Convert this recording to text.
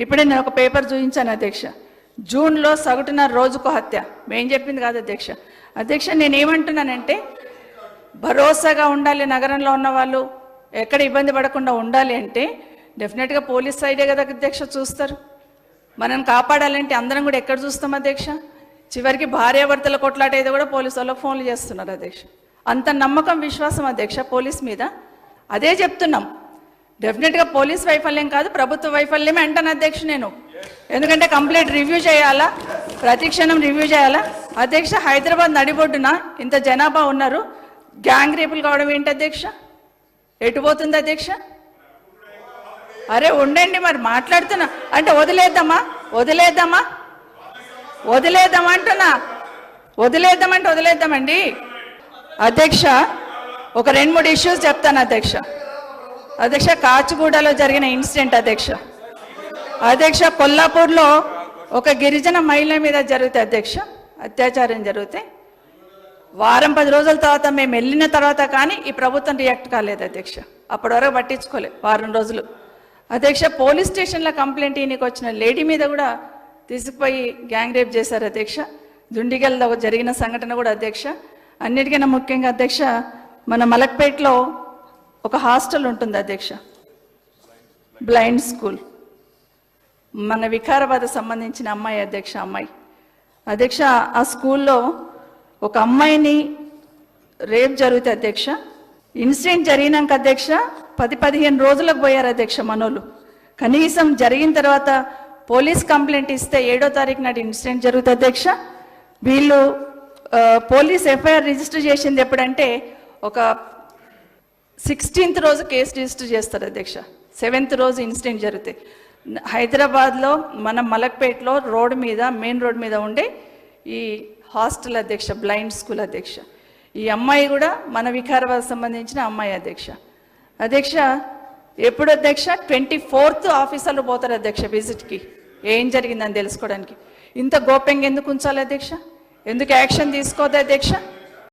ఇప్పుడే నేను ఒక పేపర్ చూపించాను అధ్యక్ష. జూన్లో సగటున రోజుకు హత్య. మేం చెప్పింది కాదు అధ్యక్ష. అధ్యక్ష నేనేమంటున్నానంటే భరోసాగా ఉండాలి, నగరంలో ఉన్న వాళ్ళు ఎక్కడ ఇబ్బంది పడకుండా ఉండాలి అంటే డెఫినెట్గా పోలీస్ సైడే కదా అధ్యక్ష చూస్తారు. మనం కాపాడాలంటే అందరం కూడా ఎక్కడ చూస్తాం అధ్యక్ష? చివరికి భార్యాభర్తల కొట్లాట ఏదో కూడా పోలీసు వాళ్ళకి ఫోన్లు చేస్తున్నారు అధ్యక్ష. అంత నమ్మకం విశ్వాసం అధ్యక్ష పోలీస్ మీద. అదే చెప్తున్నాం, డెఫినెట్గా పోలీస్ వైఫల్యం కాదు ప్రభుత్వ వైఫల్యమే అంటాను అధ్యక్ష నేను. ఎందుకంటే కంప్లీట్ రివ్యూ చేయాలా, ప్రతి క్షణం రివ్యూ చేయాలా అధ్యక్ష. హైదరాబాద్ నడిబొడ్డున ఇంత జనాభా ఉన్నారు, గ్యాంగ్ రేపులు కావడం ఏంటి అధ్యక్ష? ఎటు పోతుంది అధ్యక్ష? అరే ఉండండి, మరి మాట్లాడుతున్నా అంటే వదిలేద్దామా అంటున్నా. వదిలేద్దామంటే వదిలేద్దామండి అధ్యక్ష. ఒక 2-3 ఇష్యూస్ చెప్తాను అధ్యక్ష. కాచిగూడలో జరిగిన ఇన్సిడెంట్ అధ్యక్ష, కొల్లాపూర్లో ఒక గిరిజన మహిళ మీద జరిగితే అధ్యక్ష అత్యాచారం జరిగితే వారం 10 రోజుల తర్వాత మేము వెళ్ళిన తర్వాత కానీ ఈ ప్రభుత్వం రియాక్ట్ కాలేదు అధ్యక్ష. అప్పటి వరకు పట్టించుకోలేదు, వారం రోజులు అధ్యక్ష. పోలీస్ స్టేషన్లో కంప్లైంట్ ఈయనకి వచ్చిన లేడీ మీద కూడా తీసుకుపోయి గ్యాంగ్ రేప్ చేశారు అధ్యక్ష. దుండిగల్లో జరిగిన సంఘటన కూడా అధ్యక్ష. అన్నిటికన్నా ముఖ్యంగా అధ్యక్ష, మన మలక్పేటలో ఒక హాస్టల్ ఉంటుంది అధ్యక్ష, బ్లైండ్ స్కూల్. మన వికారాబాద్ సంబంధించిన అమ్మాయి అధ్యక్ష. ఆ స్కూల్లో ఒక అమ్మాయిని రేప్ జరిగితే అధ్యక్ష, ఇన్సిడెంట్ జరిగినాక అధ్యక్ష 10-15 రోజులకు పోయారు అధ్యక్ష మనోళ్ళు. కనీసం జరిగిన తర్వాత పోలీస్ కంప్లైంట్ ఇస్తే 7వ తారీఖు నాటి ఇన్సిడెంట్ జరుగుతుంది అధ్యక్ష. వీళ్ళు పోలీస్ ఎఫ్ఐఆర్ రిజిస్టర్ చేసింది ఎప్పుడంటే ఒక 16th రోజు కేసు రిజిస్టర్ చేస్తారు అధ్యక్ష. 7th రోజు ఇన్సిడెంట్ జరిగితే హైదరాబాద్లో మన మలక్పేటలో మెయిన్ రోడ్ మీద ఉండే ఈ హాస్టల్ అధ్యక్ష, బ్లైండ్ స్కూల్ అధ్యక్ష. ఈ అమ్మాయి కూడా మన వికారాబాద్ సంబంధించిన అమ్మాయి అధ్యక్ష. ఎప్పుడు అధ్యక్ష? 24th ఆఫీసర్లు పోతారు అధ్యక్ష విజిట్కి, ఏం జరిగిందని తెలుసుకోవడానికి. ఇంత గోప్యంగా ఎందుకు ఉంచాలి అధ్యక్ష? ఎందుకు యాక్షన్ తీసుకోవద్దు అధ్యక్ష?